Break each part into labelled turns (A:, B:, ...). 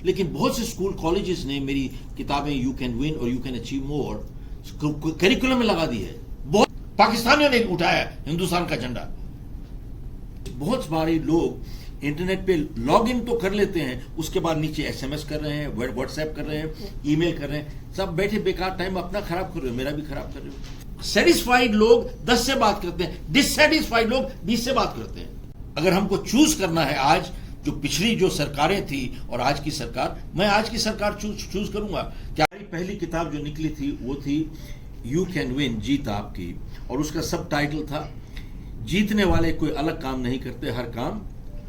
A: लेकिन बहुत से स्कूल कॉलेजेस ने मेरी किताबें यू कैन विन और you can achieve more curriculum में लगा दी है। बहुत पाकिस्तानियों ने उठाया हिंदुस्तान का झंडा। बहुत सारे लोग इंटरनेट पे लॉग इन तो कर लेते हैं, उसके बाद नीचे एसएमएस कर रहे हैं, व्हाट्सएप कर रहे हैं, ईमेल कर रहे हैं, सब बैठे बेकार टाइम अपना खराब कर रहे हो, मेरा भी खराब कर रहे हो। सेटिस्फाइड लोग 10 से बात करते हैं, डिससेटिस्फाइड लोग 20 से बात करते हैं। अगर हमको चूज करना है आज, जो पिछली जो सरकारें थी और आज की सरकार, मैं आज की सरकार चूज करूंगा। क्या पहली किताब जो निकली थी वो थी यू कैन विन, जीत आपकी, और उसका सब टाइटल था जीतने वाले कोई अलग काम नहीं करते, हर काम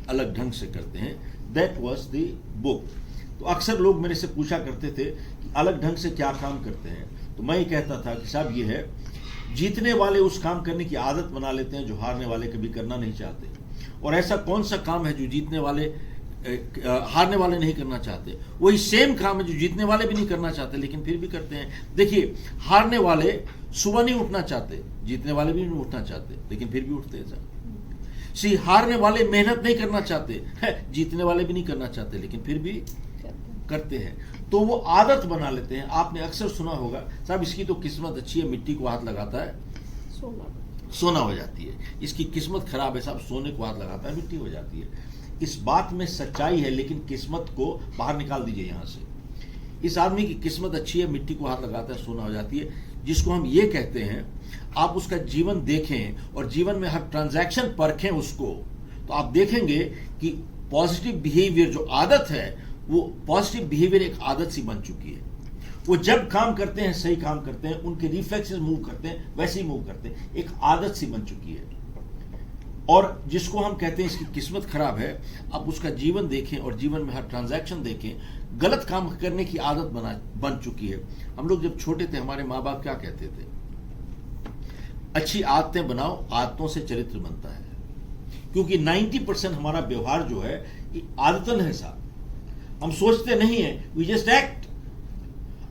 A: अलग ढंग से करते हैं। That was the book. तो अक्सर लोग मेरे से पूछा करते थे कि अलग ढंग से क्या काम करते हैं, तो मैं ये कहता था कि साहब ये है, जीतने वाले उस काम करने की आदत बना लेते हैं जो हारने वाले कभी करना नहीं चाहते। और ऐसा कौन सा काम है जो जीतने वाले हारने वाले नहीं करना चाहते? वही सेम काम है जो जीतने वाले भी नहीं करना चाहते लेकिन फिर भी करते हैं। देखिए, हारने वाले सुबह नहीं उठना चाहते, जीतने वाले भी नहीं उठना चाहते लेकिन फिर भी उठते हैं। हारने वाले मेहनत नहीं करना चाहते, जीतने वाले भी नहीं करना चाहते लेकिन फिर भी करते हैं। तो वो आदत बना लेते हैं। आपने अक्सर सुना होगा, साहब इसकी तो किस्मत अच्छी है, मिट्टी को हाथ लगाता है सोना हो जाती है, इसकी किस्मत खराब है, साहब सोने को हाथ लगाता है मिट्टी हो जाती है। इस बात में सच्चाई है, लेकिन किस्मत को बाहर निकाल दीजिए यहां से। इस आदमी की किस्मत अच्छी है, मिट्टी को हाथ लगाता है सोना हो जाती है, जिसको हम ये कहते हैं। आप उसका जीवन देखें और जीवन में हर ट्रांजैक्शन परखें उसको, तो आप देखेंगे कि पॉजिटिव बिहेवियर जो आदत है, वो पॉजिटिव बिहेवियर एक आदत सी बन चुकी है। वो जब काम करते हैं, सही काम करते हैं, उनके रिफ्लेक्सेस मूव करते हैं, वैसे ही मूव करते हैं, एक आदत सी बन चुकी है। और जिसको हम कहते हैं इसकी किस्मत खराब है, आप उसका जीवन देखें और जीवन में हर ट्रांजैक्शन देखें, गलत काम करने की आदत बन चुकी है। हम लोग जब छोटे थे, हमारे माँ बाप क्या कहते थे? अच्छी आदतें बनाओ, आदतों से चरित्र बनता है। क्योंकि 90% हमारा व्यवहार जो है ये आदतन है साहब, हम सोचते नहीं है, वी जस्ट एक्ट।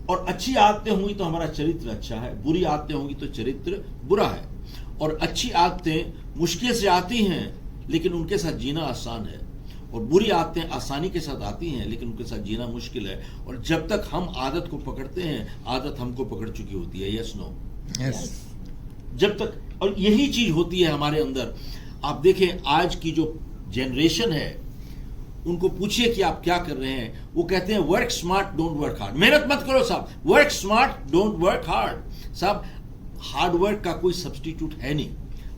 A: और अच्छी आदतें होंगी तो हमारा चरित्र अच्छा है, बुरी आदतें होंगी तो चरित्र बुरा है। और अच्छी आदतें मुश्किल से आती हैं लेकिन उनके साथ जीना आसान है, और बुरी आदतें आसानी के साथ आती हैं लेकिन उनके साथ जीना मुश्किल है। और जब तक हम आदत को पकड़ते हैं, आदत हमको पकड़ चुकी होती है। Yes no?
B: यस।
A: जब तक, और यही चीज होती है हमारे अंदर। आप देखें आज की जो जनरेशन है, उनको पूछिए कि आप क्या कर रहे हैं, वो कहते हैं work smart don't work hard. मेहनत मत करो साहब, work smart don't work hard. साहब हार्ड वर्क का कोई सब्स्टिट्यूट है नहीं,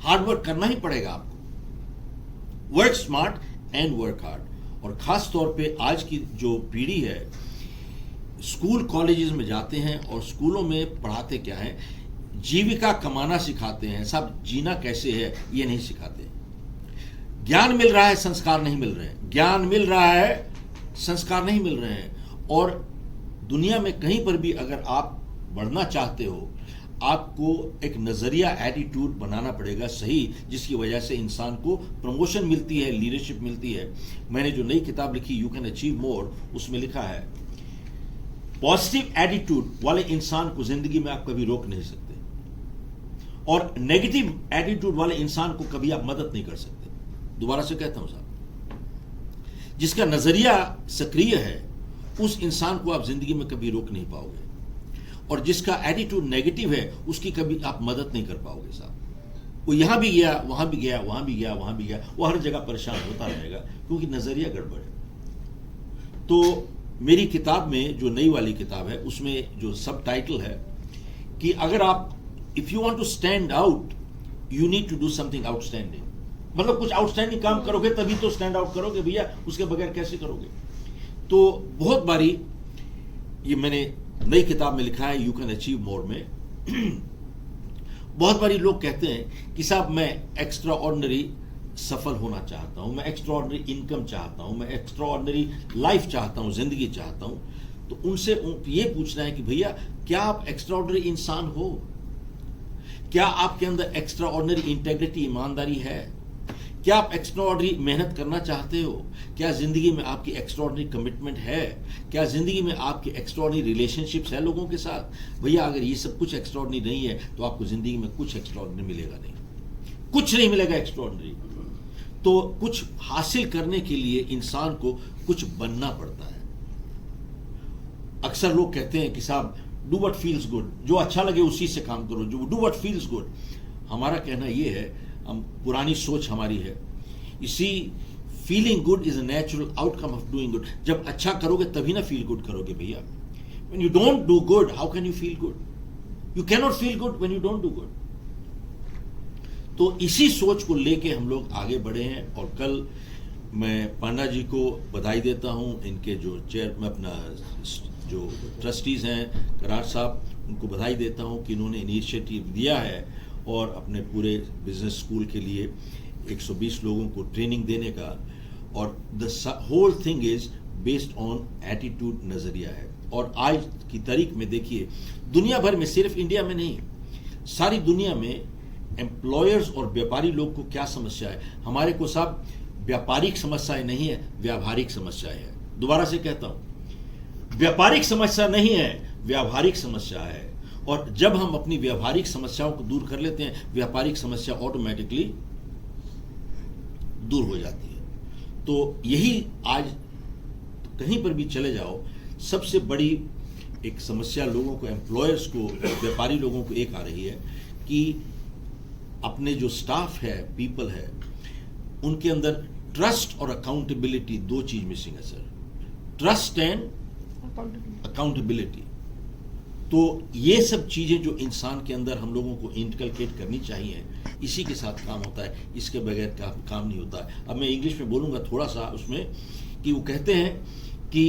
A: हार्ड वर्क करना ही पड़ेगा आपको। Work smart and work hard. और खास तौर पे आज की जो पीढ़ी है, स्कूल कॉलेजेस में जाते हैं और स्कूलों में पढ़ाते क्या है? जीविका कमाना सिखाते हैं साहब, जीना कैसे है ये नहीं सिखाते। ज्ञान मिल रहा है, संस्कार नहीं मिल रहे हैं, ज्ञान मिल रहा है, संस्कार नहीं मिल रहे हैं। और दुनिया में कहीं पर भी अगर आप बढ़ना चाहते हो, आपको एक नजरिया, एटीट्यूड बनाना पड़ेगा सही, जिसकी वजह से इंसान को प्रमोशन मिलती है, लीडरशिप मिलती है। मैंने जो नई किताब लिखी यू कैन अचीव मोर, उसमें लिखा है पॉजिटिव एटीट्यूड वाले इंसान को जिंदगी में आप कभी रोक नहीं सकते, और नेगेटिव एटीट्यूड वाले इंसान को कभी आप मदद नहीं कर सकते। दोबारा से कहता हूं साहब, जिसका नजरिया सक्रिय है उस इंसान को आप जिंदगी में कभी रोक नहीं पाओगे, और जिसका एटीट्यूड नेगेटिव है उसकी कभी आप मदद नहीं कर पाओगे साहब। वो यहां भी गया, वहां भी गया, वहां भी गया, वहां भी गया, वो हर जगह परेशान होता रहेगा क्योंकि नजरिया गड़बड़ है। तो मेरी किताब में, जो नई वाली किताब है, उसमें जो सब टाइटल है कि अगर आप, if you want to stand out, you need to do something outstanding. मतलब कुछ आउटस्टैंडिंग काम करोगे तभी तो स्टैंड आउट करोगे भैया, उसके बगैर कैसे करोगे? तो बहुत बारी, ये मैंने नई किताब में लिखा है यू कैन अचीव मोर में, बहुत बारी लोग कहते हैं कि साहब मैं एक्स्ट्रा ऑर्डिनरी सफल होना चाहता हूं, मैं एक्स्ट्रा ऑर्डिनरी इनकम चाहता हूं, मैं एक्स्ट्रा ऑर्डिनरी लाइफ चाहता हूं, जिंदगी चाहता हूं। तो उनसे ये पूछना है कि भैया क्या आप एक्स्ट्रा ऑर्डिनरी इंसान हो? क्या आपके अंदर एक्स्ट्रा ऑर्डिनरी इंटेग्रिटी, ईमानदारी है? क्या आप एक्स्ट्रा ऑर्डिनरी मेहनत करना चाहते हो? क्या जिंदगी में आपकी एक्स्ट्रा ऑर्डिनरी कमिटमेंट है? क्या जिंदगी में आपकी एक्स्ट्रा ऑर्डिनरी रिलेशनशिप्स है लोगों के साथ? भैया अगर ये सब कुछ एक्स्ट्रा ऑर्डिनरी नहीं है तो आपको जिंदगी में कुछ एक्स्ट्रा ऑर्डिनरी मिलेगा नहीं, कुछ नहीं मिलेगा एक्स्ट्रा ऑर्डिनरी। तो कुछ हासिल करने के लिए इंसान को कुछ बनना पड़ता है, अक्सर लोग कहते हैं कि साहब डू व्हाट फील्स गुड, जो अच्छा लगे उसी से काम करो, जो डू व्हाट फील्स गुड। हमारा कहना यह है, हम पुरानी सोच हमारी है, इसी feeling good is a natural outcome of doing good. जब अच्छा करोगे तभी ना फील गुड करोगे भैया। When you don't do good how can you feel good? You can not feel good when you don't do good. तो इसी सोच को लेके हम लोग आगे बढ़े हैं। और कल मैं पांडा जी को बधाई देता हूं, इनके जो चेयर में अपना जो ट्रस्टीज हैं करार साहब, उनको बधाई देता हूं कि इन्होंने इनिशिएटिव दिया है और अपने पूरे बिजनेस स्कूल के लिए 120 लोगों को ट्रेनिंग देने का। और the whole thing is based on attitude, नजरिया है। और आज की तारीख में देखिए, दुनिया भर में, सिर्फ इंडिया में नहीं, सारी दुनिया में एम्प्लॉयर्स और व्यापारी लोग को क्या समस्या है? हमारे को साहब व्यापारिक समस्याएं नहीं है, व्यावहारिक समस्या है। दोबारा से कहता हूं, व्यापारिक समस्या नहीं है, व्यावहारिक समस्या है। और जब हम अपनी व्यावहारिक समस्याओं को दूर कर लेते हैं, व्यापारिक समस्या ऑटोमेटिकली दूर हो जाती है। तो यही आज कहीं पर भी चले जाओ, सबसे बड़ी एक समस्या लोगों को, एम्प्लॉयर्स को, व्यापारी लोगों को एक आ रही है कि अपने जो स्टाफ है, पीपल है, उनके अंदर ट्रस्ट और अकाउंटेबिलिटी, दो चीज मिसिंग है सर। Trust and accountability. तो ये सब चीजें जो इंसान के अंदर हम लोगों को इनकलकेट करनी चाहिए, इसी के साथ काम होता है, इसके बगैर काम नहीं होता है। अब मैं इंग्लिश में बोलूंगा थोड़ा सा उसमें, कि वो कहते हैं कि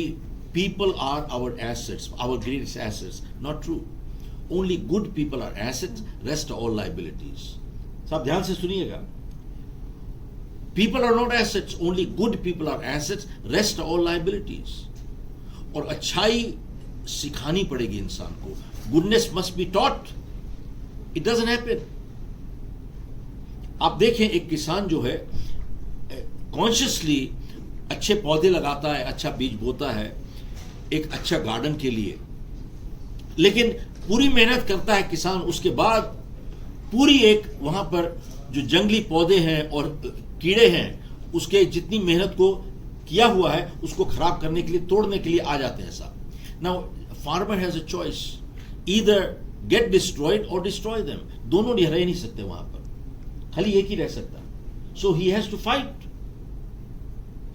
A: people are our assets, our greatest assets. Not true. Only good people are assets, rest all liabilities. साहब ध्यान से सुनिएगा, people are not assets, only good people are assets, rest all liabilities. और अच्छाई सिखानी पड़ेगी इंसान को। Goodness must be taught, it doesn't happen. आप देखें, एक किसान जो है कॉन्शियसली अच्छे पौधे लगाता है, अच्छा बीज बोता है एक अच्छा गार्डन के लिए, लेकिन पूरी मेहनत करता है किसान, उसके बाद पूरी एक वहां पर जो जंगली पौधे हैं और कीड़े हैं, उसके जितनी मेहनत को किया हुआ है उसको खराब करने के लिए, तोड़ने के लिए आ जाते हैं साहब। Now farmer has a choice, either get destroyed और डिस्ट्रॉय देम। दोनों रह नहीं सकते वहां पर, खाली एक ही रह सकता है। सो ही हैज टू फाइट।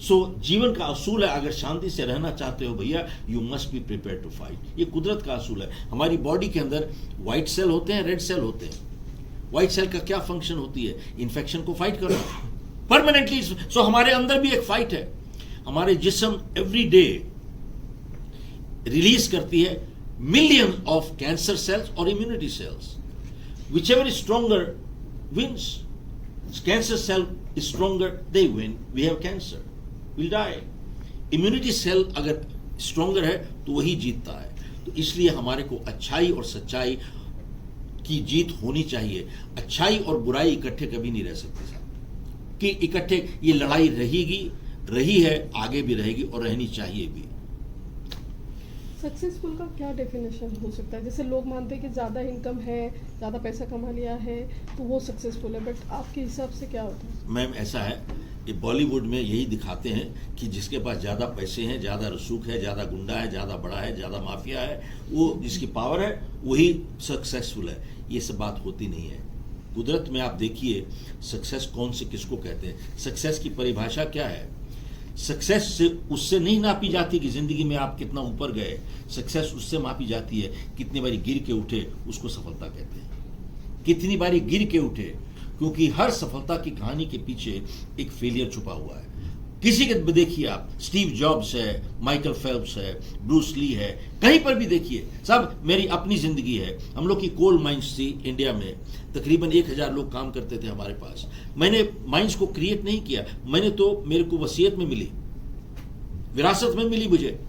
A: सो जीवन का असूल है, अगर शांति से रहना चाहते हो भैया, you must be prepare to fight. ये कुदरत का असूल है। हमारी बॉडी के अंदर व्हाइट सेल होते हैं, रेड सेल होते हैं। व्हाइट सेल का क्या फंक्शन होती है? इन्फेक्शन को फाइट करना परमानेंटली। सो हमारे अंदर भी एक फाइट है। हमारे जिस्म एवरी डे रिलीज करती है मिलियन ऑफ कैंसर सेल्स और immunity cells. Whichever is stronger wins. Cancer cell is stronger, they win, we have cancer, will die. Immunity cell अगर स्ट्रोंगर है तो वही जीतता है। तो इसलिए हमारे को अच्छाई और सच्चाई की जीत होनी चाहिए। अच्छाई और बुराई इकट्ठे कभी नहीं रह सकते साहब, कि इकट्ठे ये लड़ाई रहेगी, रही है, आगे भी रहेगी और रहनी चाहिए भी।
B: सक्सेसफुल का क्या डेफिनेशन हो सकता है? जैसे लोग मानते हैं कि ज़्यादा इनकम है, ज़्यादा पैसा कमा लिया है तो वो सक्सेसफुल है, बट आपके हिसाब से क्या होता है?
A: मैम ऐसा है, ये बॉलीवुड में यही दिखाते हैं कि जिसके पास ज़्यादा पैसे हैं, ज़्यादा रसूख है, ज़्यादा गुंडा है, ज़्यादा बड़ा है, ज़्यादा माफिया है, वो जिसकी पावर है वही सक्सेसफुल है। ये सब बात होती नहीं है। कुदरत में आप देखिए, सक्सेस कौन से किसको कहते हैं? सक्सेस की परिभाषा क्या है? सक्सेस से उससे नहीं नापी जाती कि जिंदगी में आप कितना ऊपर गए। सक्सेस उससे मापी जाती है कितनी बारी गिर के उठे, उसको सफलता कहते हैं। कितनी बारी गिर के उठे, क्योंकि हर सफलता की कहानी के पीछे एक फेलियर छुपा हुआ है। किसी के देखिए आप, स्टीव जॉब्स है, माइकल फेल्प्स है, ब्रूस ली है, कहीं पर भी देखिए, सब मेरी अपनी जिंदगी है। हम लोग की कोल माइंस थी इंडिया में, तकरीबन 1000 लोग काम करते थे हमारे पास। मैंने माइंस को क्रिएट नहीं किया, मैंने तो, मेरे को वसीयत में मिली, विरासत में मिली मुझे,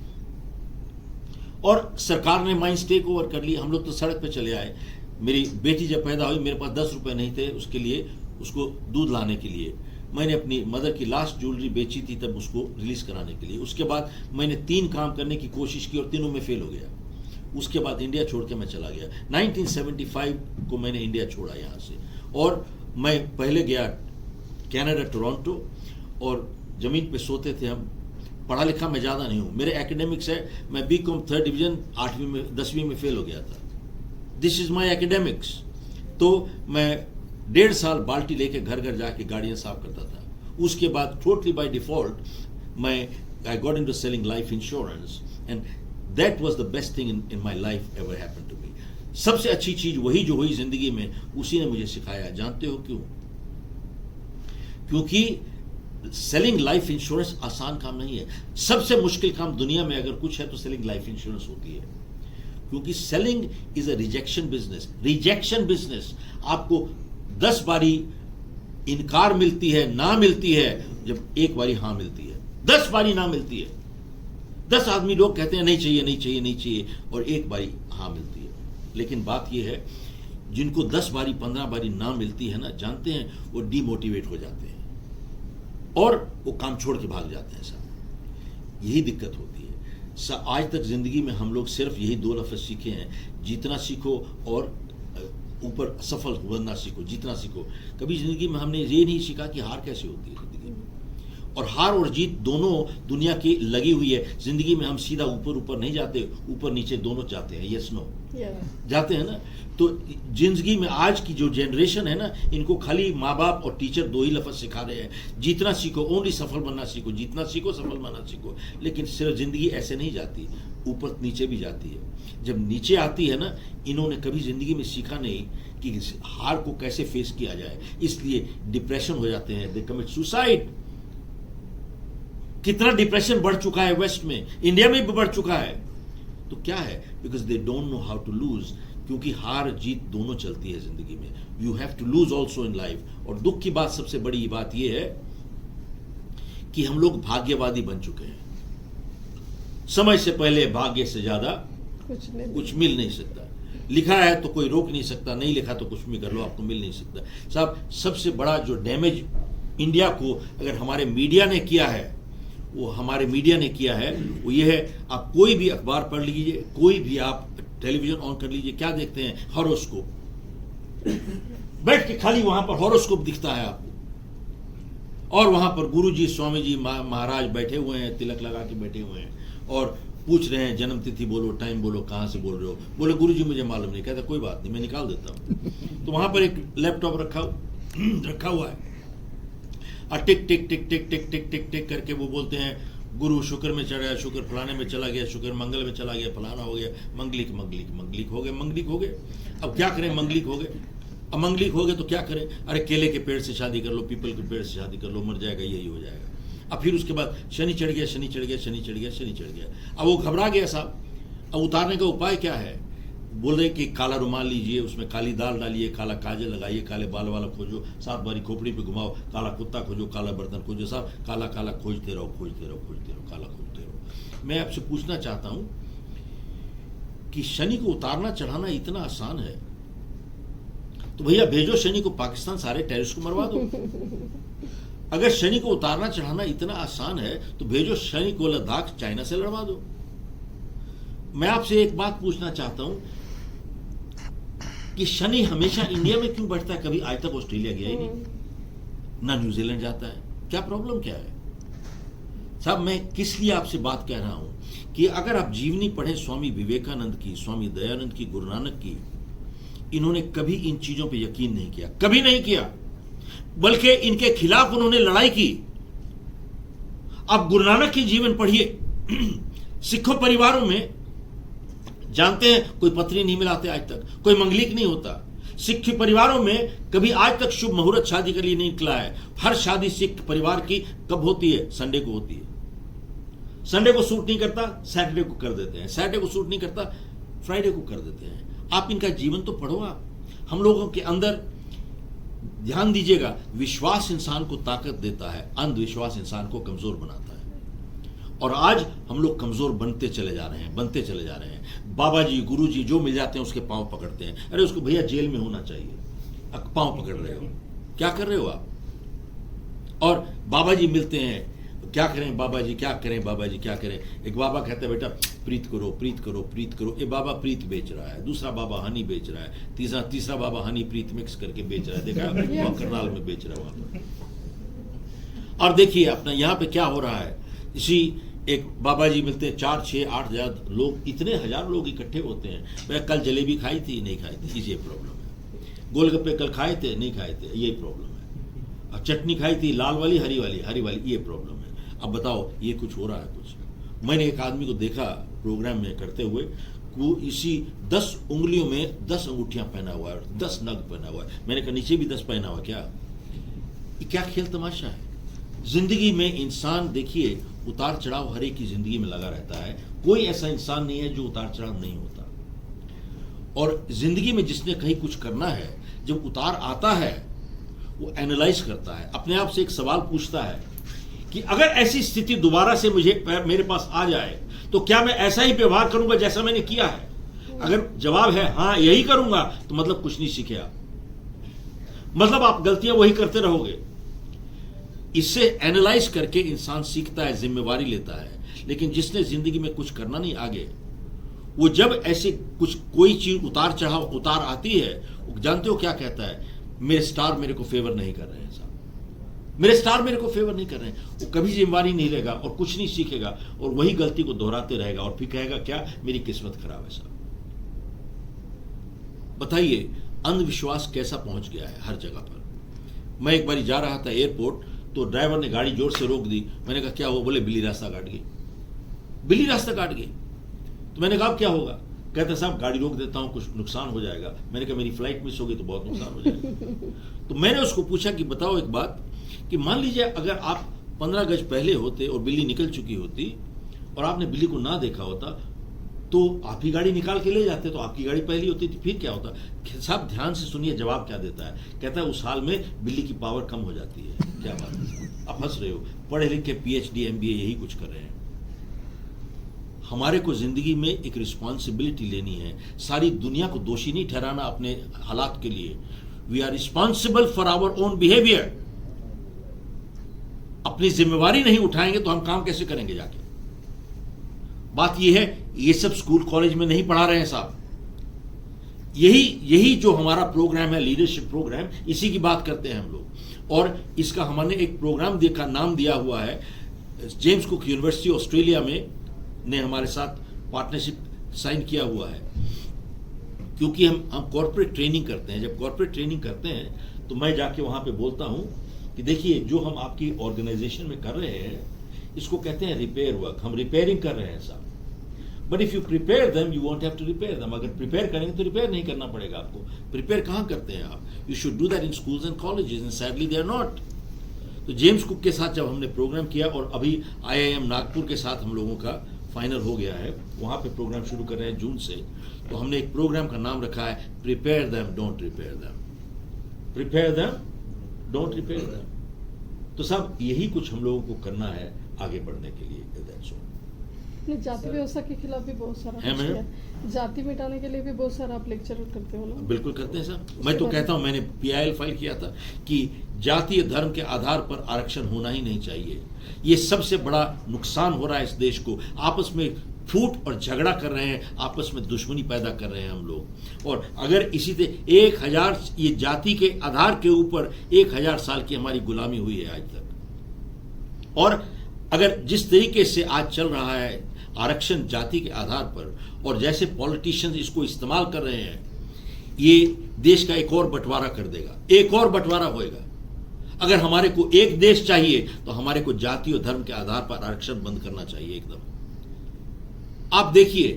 A: और सरकार ने माइंस टेक ओवर कर लिया। हम लोग तो सड़क पे चले आए। मेरी बेटी जब पैदा हुई, मेरे पास 10 रुपए नहीं थे उसके लिए, उसको दूध लाने के लिए। मैंने अपनी मदर की लास्ट ज्वेलरी बेची थी तब उसको रिलीज कराने के लिए। उसके बाद मैंने 3 काम करने की कोशिश की और तीनों में फेल हो गया। उसके बाद इंडिया छोड़ के मैं चला गया। 1975 को मैंने इंडिया छोड़ा यहाँ से, और मैं पहले गया कनाडा, टोरंटो, और ज़मीन पे सोते थे हम, पढ़ा लिखा मैं ज़्यादा नहीं हूँ, मेरे एकेडमिक्स है, मैं बीकॉम 3rd डिवीजन 8वीं में 10वीं में फेल हो गया था। This is my academics. तो मैं 1.5 साल बाल्टी लेके घर घर जाके गाड़ियाँ साफ करता था। उसके बाद totally by default I got into selling life insurance and that was the best thing in my life ever happened to me. सबसे अच्छी चीज़ वही जो हुई ज़िंदगी में, उसी ने मुझे सिखाया। जानते हो क्यों? क्योंकि सेलिंग लाइफ इंश्योरेंस आसान काम नहीं है। सबसे मुश्किल काम दुनिया में अगर कुछ है तो सेलिंग लाइफ इंश्योरेंस होती है, क्योंकि selling is a rejection business. Rejection business, आपको 10 बारी इनकार मिलती है, ना मिलती है, जब एक बारी हां मिलती है। 10 बारी ना मिलती है, 10 आदमी लोग कहते हैं नहीं चाहिए नहीं चाहिए नहीं चाहिए, और एक बारी हां मिलती है। लेकिन बात यह है, जिनको 10 बारी 15 बारी ना मिलती है ना, जानते हैं वो डीमोटिवेट हो जाते हैं और वो काम छोड़ के भाग जाते हैं। साहब यही दिक्कत होती है। आज तक जिंदगी में हम लोग सिर्फ यही 2 लफ्ज़ सीखे हैं, जीतना सीखो और ऊपर सफल बनना सीखो। जीतना सीखो। कभी जिंदगी में हमने ये नहीं सीखा कि हार कैसे होती है जिंदगी में, और हार और जीत दोनों दुनिया की लगी हुई है। जिंदगी में हम सीधा ऊपर ऊपर नहीं जाते, ऊपर नीचे दोनों जाते हैं। यस नो जाते हैं ना। तो जिंदगी में आज की जो जनरेशन है ना, इनको खाली माँ बाप और टीचर 2 ही लफ्ज़ सिखा रहे हैं, जीतना सीखो, ओनली सफल बनना सीखो, जीतना सीखो सफल बनना सीखो। लेकिन सिर्फ जिंदगी ऐसे नहीं जाती, ऊपर नीचे भी जाती है। जब नीचे आती है ना, इन्होंने कभी जिंदगी में सीखा नहीं कि हार को कैसे फेस किया जाए, इसलिए डिप्रेशन हो जाते हैं, दे कमिट सुसाइड। कितना डिप्रेशन बढ़ चुका है वेस्ट में, इंडिया में भी बढ़ चुका है। तो क्या है? Because they don't know how to lose. क्योंकि हार जीत दोनों चलती है जिंदगी में। You have to lose also in life. और दुख की बात, सबसे बड़ी बात यह है कि हम लोग भाग्यवादी बन चुके हैं। समय से पहले भाग्य से ज्यादा कुछ मिल नहीं सकता। लिखा है तो कोई रोक नहीं सकता, नहीं लिखा तो कुछ भी कर लो, आपको मिल नहीं सकता। साहब सबसे बड़ा जो डैमेज इंडिया को अगर हमारे मीडिया ने किया है, वो हमारे मीडिया ने किया है, वो ये है, आप कोई भी अखबार पढ़ लीजिए, कोई भी आप टेलीविजन ऑन कर लीजिए, क्या देखते हैं? हॉरोस्कोप। बैठ के खाली वहां पर हॉरोस्कोप दिखता है आपको, और वहां पर गुरुजी, स्वामी जी, महाराज बैठे हुए हैं, तिलक लगा के बैठे हुए हैं और पूछ रहे हैं जन्म तिथि बोलो, टाइम बोलो, कहां से बोल रहे हो। बोले गुरुजी मुझे मालूम नहीं। कहता कोई बात नहीं, मैं निकाल देता हूं। तो वहां पर एक लैपटॉप रखा हुआ है, और टिक टिक टिक टिक टिक टिक टिक टिक करके वो बोलते हैं गुरु शुक्र में चढ़ गया, शुक्र फलाने में चला गया, शुक्र मंगल में चला गया, फलाना हो गया, मंगलिक मंगलिक मंगलिक हो गए, मंगलिक हो गए। अब क्या करें? मंगलिक हो गए। अब मंगलिक हो गए तो क्या करें? अरे केले के पेड़ से शादी कर लो, पीपल के पेड़ से शादी कर लो, मर जाएगा, यही हो जाएगा। अब फिर उसके बाद शनि चढ़ गया, शनि चढ़ गया, शनि चढ़ गया, शनि चढ़ गया। अब वो घबरा गया साहब। अब उतारने का उपाय क्या है? बोल रहे कि काला रुमाल लीजिए, उसमें काली दाल डालिए, काला काजल लगाइए, काले बाल वाला खोजो, 7 बारी खोपड़ी पे घुमाओ, काला कुत्ता खोजो, काला बर्तन खोजो। साहब काला काला खोजते रहो, खोजते रहो, खोजते रहो, काला खोजते रहो। मैं आपसे पूछना चाहता हूं कि शनि को उतारना चढ़ाना इतना आसान है, तो भैया भेजो शनि को पाकिस्तान, सारे टेररिस्ट को मरवा दो। अगर शनि को उतारना चढ़ाना इतना आसान है तो भेजो शनि को लद्दाख, चाइना से लड़वा दो। मैं आपसे एक बात पूछना चाहता हूं कि शनि हमेशा इंडिया में क्यों बैठता है? कभी आज तक ऑस्ट्रेलिया गया ही नहीं, ना न्यूजीलैंड जाता है। क्या प्रॉब्लम क्या है? साहब मैं किस लिए आपसे बात कह रहा हूं कि अगर आप जीवनी पढ़ें स्वामी विवेकानंद की, स्वामी दयानंद की, गुरु नानक की, इन्होंने कभी इन चीजों पे यकीन नहीं किया, कभी नहीं किया, बल्कि इनके खिलाफ उन्होंने लड़ाई की। आप गुरु नानक की जीवन पढ़िए। सिखों परिवारों में जानते हैं कोई पत्री नहीं मिलाते आज तक, कोई मंगलिक नहीं होता। सिख परिवारों में कभी आज तक शुभ मुहूर्त शादी के लिए नहीं निकला है। हर शादी सिख परिवार की कब होती है? संडे को होती है। संडे को सूट नहीं करता, सैटरडे को कर देते हैं। सैटरडे को सूट नहीं करता, फ्राइडे को कर देते हैं। आप इनका जीवन तो पढ़ो। आप हम लोगों के अंदर ध्यान दीजिएगा, विश्वास इंसान को ताकत देता है, अंधविश्वास इंसान को कमजोर बनाता है। और आज हम लोग कमजोर बनते चले जा रहे हैं, बनते चले जा रहे हैं। बाबा जी, गुरु जी जो मिल जाते हैं उसके पांव पकड़ते हैं। अरे उसको भैया जेल में होना चाहिए, अब पांव पकड़ रहे हो, क्या कर रहे हो आप? और बाबा जी मिलते हैं, क्या करें बाबा जी, क्या करें बाबा जी, क्या करें? एक बाबा कहता है बेटा प्रीत करो, प्रीत करो, प्रीत करो। एक बाबा प्रीत बेच रहा है, दूसरा बाबा हनी बेच रहा है, तीसरा बाबा हनी प्रीत मिक्स करके बेच रहा है। देखा वहां करनाल में बेच रहा है वहां पर। और देखिए अपना यहाँ पे क्या हो रहा है। इसी एक बाबा जी मिलते हैं, 4, 6, 8 हजार लोग, इतने हजार लोग इकट्ठे होते हैं। मैं कल जलेबी खाई थी, नहीं खाई थी, ये प्रॉब्लम है। गोलगप्पे कल खाए थे, नहीं खाए थे, ये प्रॉब्लम है। और चटनी खाई थी, लाल वाली, हरी वाली, ये प्रॉब्लम है। अब बताओ ये कुछ हो रहा है कुछ? मैंने एक आदमी को देखा प्रोग्राम में करते हुए, वो इसी 10 उंगलियों में 10 अंगूठियां पहना हुआ है, 10 नग पहना हुआ है। मैंने कहा नीचे भी 10 पहना हुआ क्या? ये क्या खेल तमाशा है? जिंदगी में इंसान देखिए उतार चढ़ाव हर एक की जिंदगी में लगा रहता है। कोई ऐसा इंसान नहीं है जो उतार चढ़ाव नहीं होता। और जिंदगी में जिसने कहीं कुछ करना है, जब उतार आता है वो एनालाइज करता है, अपने आप से एक सवाल पूछता है कि अगर ऐसी स्थिति दोबारा से मेरे पास आ जाए तो क्या मैं ऐसा ही व्यवहार करूंगा जैसा मैंने किया है? अगर जवाब है हाँ यही करूंगा, तो मतलब कुछ नहीं सीखे आप, मतलब आप गलतियां वही करते रहोगे। इससे एनालाइज करके इंसान सीखता है, जिम्मेवारी लेता है। लेकिन जिसने जिंदगी में कुछ करना नहीं आगे, वो जब ऐसे कोई चीज उतार आती है, वो जानते हो क्या कहता है? मेरे स्टार मेरे को फेवर नहीं कर रहे हैं साहब, मेरे स्टार मेरे को फेवर नहीं कर रहे हैं। वो कभी जिम्मेवारी नहीं लेगा और कुछ नहीं सीखेगा और वही गलती को दोहराते रहेगा और फिर कहेगा क्या, मेरी किस्मत खराब है साहब। बताइए अंधविश्वास कैसा पहुंच गया है हर जगह पर। मैं एक बार जा रहा था एयरपोर्ट, तो ड्राइवर ने गाड़ी जोर से रोक दी। मैंने कहा क्या हुआ? बोले बिल्ली रास्ता काट गई। बिल्ली रास्ता काट गई। तो मैंने कहा अब क्या होगा? कहते साहब गाड़ी रोक देता हूं, कुछ नुकसान हो जाएगा। मैंने कहा मेरी फ्लाइट मिस होगी तो बहुत नुकसान हो जाएगा। तो मैंने उसको पूछा कि बताओ एक बात, कि मान लीजिए अगर आप 15 गज पहले होते और बिल्ली निकल चुकी होती और आपने बिल्ली को ना देखा होता, तो आप ही गाड़ी निकाल के ले जाते, तो आपकी गाड़ी पहली होती थी, फिर क्या होता? साहब ध्यान से सुनिए जवाब क्या देता है। कहता है उस हाल में बिल्ली की पावर कम हो जाती है। क्या बात है, आप हंस रहे हो? पढ़े लिखे PhD MBA यही कुछ कर रहे हैं। हमारे को जिंदगी में एक रिस्पॉन्सिबिलिटी लेनी है। सारी दुनिया को दोषी नहीं ठहराना अपने हालात के लिए। We are responsible for our own behaviour. अपनी जिम्मेवारी नहीं उठाएंगे तो हम काम कैसे करेंगे जाके? बात यह है, ये सब स्कूल कॉलेज में नहीं पढ़ा रहे हैं साहब। यही जो हमारा प्रोग्राम है, लीडरशिप प्रोग्राम, इसी की बात करते हैं हम लोग। और इसका हमने एक प्रोग्राम देखा, नाम दिया हुआ है, जेम्स कुक यूनिवर्सिटी ऑस्ट्रेलिया में ने हमारे साथ पार्टनरशिप साइन किया हुआ है। क्योंकि हम कॉर्पोरेट ट्रेनिंग करते हैं। जब कॉर्पोरेट ट्रेनिंग करते हैं तो मैं जाके वहां पे बोलता हूं कि देखिए जो हम आपकी ऑर्गेनाइजेशन में कर रहे हैं इसको कहते हैं रिपेयर वर्क। हम रिपेयरिंग कर रहे हैं साहब। But if you prepare them you won't have to repair them. अगर प्रिपेयर करेंगे तो रिपेयर नहीं करना पड़ेगा आपको। प्रिपेयर कहां करते हैं आप? You should do that in schools and colleges, and sadly they are not. तो जेम्स कुक के साथ जब हमने प्रोग्राम किया, और अभी IIM नागपुर के साथ हम लोगों का फाइनल हो गया है, वहां पे प्रोग्राम शुरू कर रहे हैं जून से। तो हमने एक प्रोग्राम का नाम रखा है prepare them don't repair them. Prepare them don't repair them. तो सब यही कुछ हम लोगों को करना है आगे बढ़ने के लिए। That's all.
B: जाति व्यवस्था के खिलाफ भी बहुत सारा
A: है
B: कुछ
A: मैडम?
B: किया। जाति मिटाने के लिए भी बहुत सारा आप लेक्चर करते हो ना?
A: बिल्कुल करते हैं साहब। मैं तो कहता हूं, मैंने PIL फाइल किया था कि जातीय धर्म के आधार पर आरक्षण होना ही नहीं चाहिए। ये सबसे बड़ा नुकसान हो रहा है इस देश को। आपस में फूट और झगड़ा कर रहे हैं, आपस में दुश्मनी पैदा कर रहे हैं हम लोग। और अगर इसी से 1000 ये जाति के आधार के ऊपर 1000 साल की हमारी गुलामी हुई है आज तक। और अगर जिस तरीके से आज चल रहा है आरक्षण जाति के आधार पर, और जैसे पॉलिटिशियंस इसको इस्तेमाल कर रहे हैं, ये देश का एक और बंटवारा कर देगा। एक और बंटवारा होएगा। अगर हमारे को एक देश चाहिए तो हमारे को जाति और धर्म के आधार पर आरक्षण बंद करना चाहिए एकदम। आप देखिए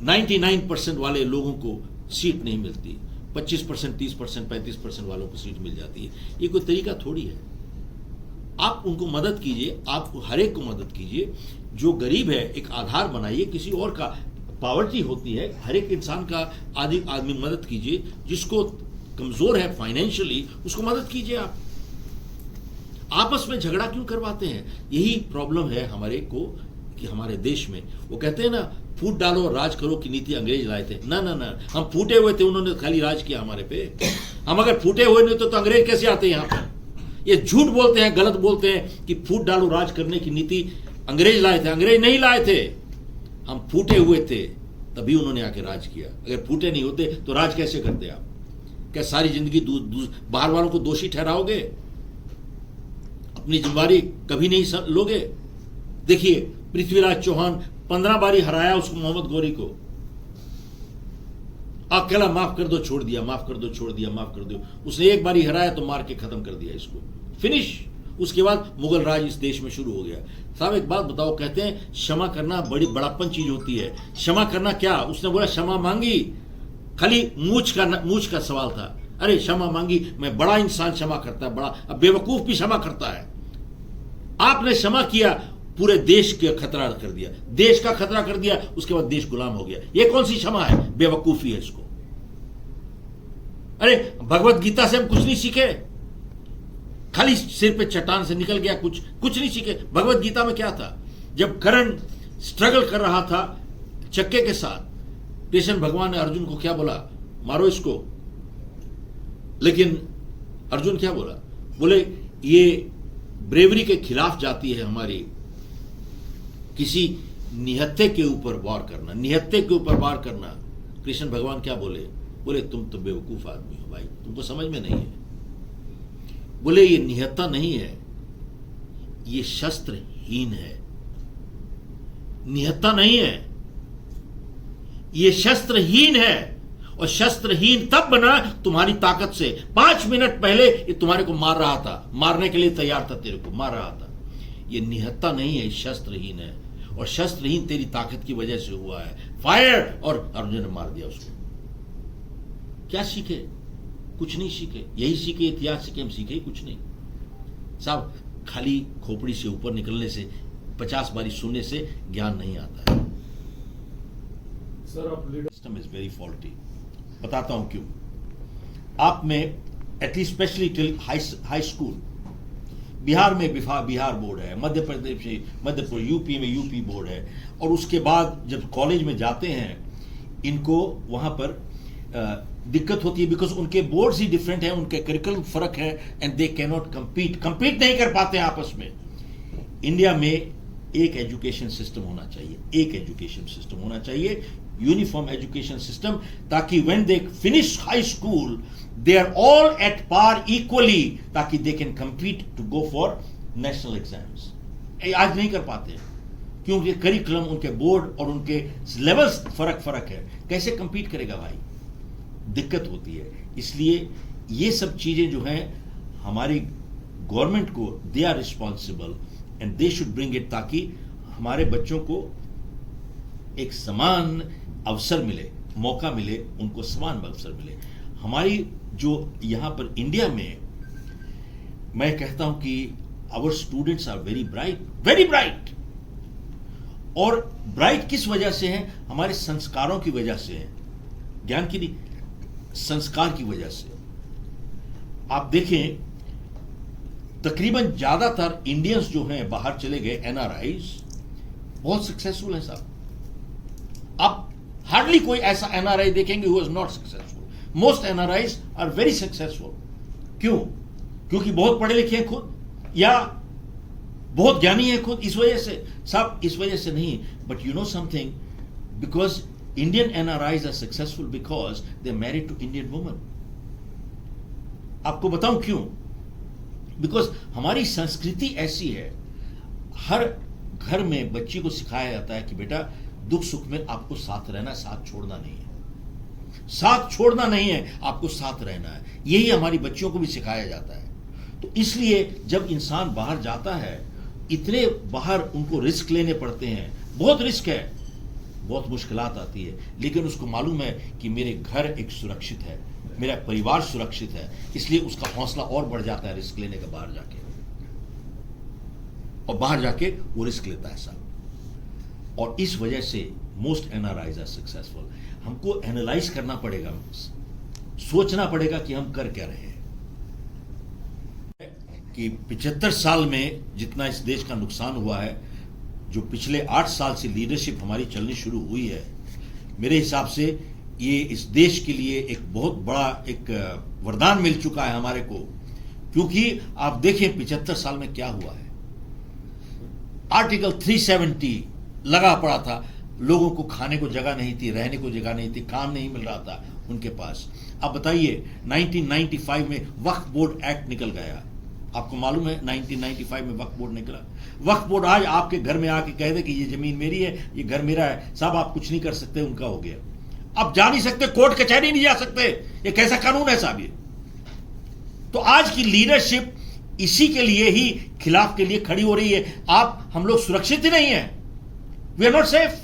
A: 99% वाले लोगों को सीट नहीं मिलती, 25%, 30%, 35% वालों को सीट मिल जाती है। ये कोई तरीका थोड़ी है। आप उनको मदद कीजिए, आप हर एक को मदद कीजिए। जो गरीब है एक आधार बनाइए, किसी और का पॉवर्टी होती है, हर एक इंसान का आदमी मदद कीजिए। जिसको कमजोर है फाइनेंशियली उसको मदद कीजिए। आप आपस में झगड़ा क्यों करवाते हैं? यही प्रॉब्लम है हमारे को कि हमारे देश में वो कहते हैं ना, फूट डालो और राज करो की नीति अंग्रेज लाए थे। ना ना ना, हम फूटे हुए थे, उन्होंने खाली राज किया हमारे पे। हम अगर फूटे हुए नहीं तो अंग्रेज कैसे आते यहाँ पर? ये झूठ बोलते हैं, गलत बोलते हैं कि फूट डालो राज करने की नीति अंग्रेज लाए थे। अंग्रेज नहीं लाए थे, हम फूटे हुए थे, तभी उन्होंने आके राज किया। अगर फूटे नहीं होते तो राज कैसे करते आप? क्या सारी जिंदगी बाहर वालों को दोषी ठहराओगे? अपनी जिम्मेवारी कभी नहीं लोगे? देखिए पृथ्वीराज चौहान 15 बारी हराया उसको, मोहम्मद गौरी को, अकेला माफ कर दो छोड़ दिया, माफ कर दो छोड़ दिया, माफ कर दो। उसने एक बारी हराया तो मार के खत्म कर दिया इसको, फिनिश। उसके बाद मुगल राज इस देश में शुरू हो गया। साहब एक बात बताओ, कहते हैं क्षमा करना बड़ी बड़ापन चीज होती है। क्षमा करना क्या? उसने बोला क्षमा मांगी, खाली मूछ का सवाल था। अरे क्षमा मांगी, मैं बड़ा इंसान क्षमा करता है, बड़ा, अब बेवकूफ भी क्षमा करता है। आपने क्षमा किया, पूरे देश का खतरा कर दिया, देश का खतरा कर दिया, उसके बाद देश गुलाम हो गया। ये कौन सी क्षमा है? बेवकूफी है इसको। अरे भगवत गीता से हम कुछ नहीं सीखे, खाली सिर पे चट्टान से निकल गया, कुछ नहीं सीखे। भगवत गीता में क्या था? जब कर्ण स्ट्रगल कर रहा था चक्के के साथ, कृष्ण भगवान ने अर्जुन को क्या बोला? मारो इसको। लेकिन अर्जुन क्या बोला? बोले ये ब्रेवरी के खिलाफ जाती है हमारी, किसी निहत्थे के ऊपर वार करना, निहत्थे के ऊपर वार करना। कृष्ण भगवान क्या बोले? बोले तुम तो बेवकूफ आदमी हो भाई, तुमको समझ में नहीं है। बोले ये निहत्था नहीं है, ये शस्त्रहीन है। निहत्था नहीं है, ये शस्त्रहीन है। और शस्त्रहीन तब बना तुम्हारी ताकत से। 5 मिनट पहले ये तुम्हारे को मार रहा था, मारने के लिए तैयार था, तेरे को मार रहा था। ये निहत्था नहीं है, शस्त्रहीन है। और शस्त्रहीन तेरी ताकत की वजह से हुआ है। फायर! और अर्जुन ने मार दिया उसको। क्या सीखे? कुछ नहीं सीखे। यही सीखे, इतिहास सीखे, हम सीखे ही कुछ नहीं साहब। खाली खोपड़ी से ऊपर निकलने से, 50 बारी सुनने से ज्ञान नहीं आता है।
C: सर आप
A: सिस्टम इज वेरी फॉल्टी। बताता हूं क्यों। आप में at least specially till high school, Bihar में बिहार बोर्ड है, मध्य प्रदेश यूपी में यूपी बोर्ड है, और उसके बाद जब कॉलेज में जाते हैं इनको वहां पर दिक्कत होती है, बिकॉज उनके बोर्ड्स ही डिफरेंट हैं, उनके करिकुलम फर्क है, and they can not compete नहीं कर पाते हैं आपस में। इंडिया में एक एजुकेशन सिस्टम होना चाहिए, एक एजुकेशन सिस्टम होना चाहिए, यूनिफॉर्म एजुकेशन सिस्टम, ताकि when they finish high school they are all at par equally, ताकि they can compete to go for national exams. आज नहीं कर पाते हैं क्योंकि करिकुलम, उनके बोर्ड और उनके लेवल्स फर्क है। कैसे कंपीट करेगा भाई? दिक्कत होती है। इसलिए ये सब चीजें जो हैं हमारी गवर्नमेंट को, they are responsible and they should bring it, ताकि हमारे बच्चों को एक समान अवसर मिले, मौका मिले, उनको समान अवसर मिले। हमारी जो यहां पर इंडिया में, मैं कहता हूं कि our students are very bright. और ब्राइट किस वजह से हैं? हमारे संस्कारों की वजह से हैं, ज्ञान की नहीं, संस्कार की वजह से। आप देखें तकरीबन ज्यादातर इंडियंस जो हैं बाहर चले गए, एनआरआईज, बहुत सक्सेसफुल हैं साहब। आप हार्डली कोई ऐसा एनआरआई देखेंगे who is not successful. Most NRIs are very successful. क्यों? क्योंकि बहुत पढ़े लिखे हैं खुद, या बहुत ज्ञानी है खुद, इस वजह से साहब। इस वजह से नहीं, but you know something, because Indian NRIs are successful because they're married to Indian women. आपको बताऊं क्यों? Because हमारी संस्कृति ऐसी है, हर घर में बच्ची को सिखाया जाता है कि बेटा दुख सुख में आपको साथ रहना, साथ छोड़ना नहीं है, साथ छोड़ना नहीं है, आपको साथ रहना है। यही हमारी बच्चियों को भी सिखाया जाता है। तो इसलिए जब इंसान बाहर जाता है, इतने बाहर उनको रिस्क लेने पड़ते हैं, बहुत रिस्क है, बहुत मुश्किलात आती है, लेकिन उसको मालूम है कि मेरे घर एक सुरक्षित है, मेरा परिवार सुरक्षित है, इसलिए उसका हौसला और बढ़ जाता है रिस्क लेने का, बाहर जाके, और बाहर जाके वो रिस्क लेता है साहब। और इस वजह से मोस्ट एनआरआईज आर सक्सेसफुल। हमको एनालाइज करना पड़ेगा, सोचना पड़ेगा कि हम कर क्या रहे हैं। कि 75 साल में जितना इस देश का नुकसान हुआ है, जो पिछले 8 साल से लीडरशिप हमारी चलनी शुरू हुई है, मेरे हिसाब से ये इस देश के लिए एक बहुत बड़ा एक वरदान मिल चुका है हमारे को। क्योंकि आप देखें 75 साल में क्या हुआ है। आर्टिकल 370 लगा पड़ा था, लोगों को खाने को जगह नहीं थी, रहने को जगह नहीं थी, काम नहीं मिल रहा था उनके पास। अब बताइए 1995 में वक्फ बोर्ड एक्ट निकल गया, आपको मालूम है 1995 में वक्फ बोर्ड निकला। वक्फ बोर्ड आज आपके घर में आके कह दे कि ये जमीन मेरी है, ये घर मेरा है, साहब आप कुछ नहीं कर सकते, उनका हो गया। आप जा नहीं सकते, कोर्ट कचहरी नहीं जा सकते। ये कैसा कानून है साहब ये? तो आज की लीडरशिप इसी के लिए ही खिलाफ के लिए खड़ी हो रही है। हम लोग सुरक्षित ही नहीं है, वी आर नॉट सेफ।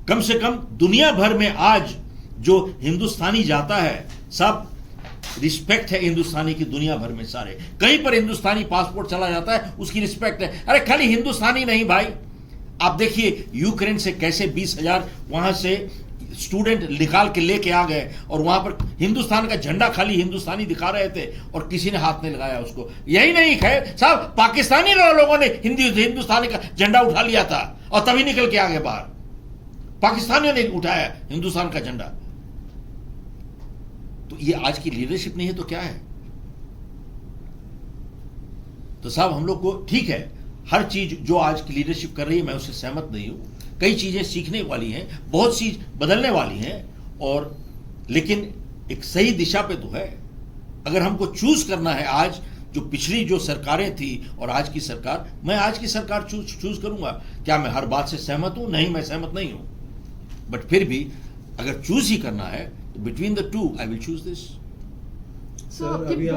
A: कम से कम दुनिया भर में आज जो हिंदुस्तानी जाता है, सब रिस्पेक्ट है हिंदुस्तानी की दुनिया भर में। सारे कहीं पर हिंदुस्तानी पासपोर्ट चला जाता है, उसकी रिस्पेक्ट है। अरे खाली हिंदुस्तानी नहीं भाई, आप देखिए यूक्रेन से कैसे 20,000 वहां से स्टूडेंट निकाल के लेके आ गए, और वहां पर हिंदुस्तान का झंडा खाली हिंदुस्तानी दिखा रहे थे और किसी ने हाथ नहीं लगाया उसको। यही नहीं खैर साहब, पाकिस्तानी लोगों ने हिंदुस्तानी का झंडा उठा लिया था और तभी निकल के आ गए बाहर। पाकिस्तानियों ने उठाया हिंदुस्तान का झंडा। तो ये आज की लीडरशिप नहीं है तो क्या है? तो साहब हम लोग को ठीक है, हर चीज जो आज की लीडरशिप कर रही है मैं उससे सहमत नहीं हूं। कई चीजें सीखने वाली हैं, बहुत चीज बदलने वाली हैं, और लेकिन एक सही दिशा पे तो है। अगर हमको चूज करना है आज, जो पिछली जो सरकारें थी और आज की सरकार, मैं आज की सरकार चूज करूंगा। क्या मैं हर बात से सहमत हूं? नहीं, मैं सहमत नहीं हूं, बट फिर भी अगर चूज ही करना है तो between the two I will choose this.
B: Sir, आपकी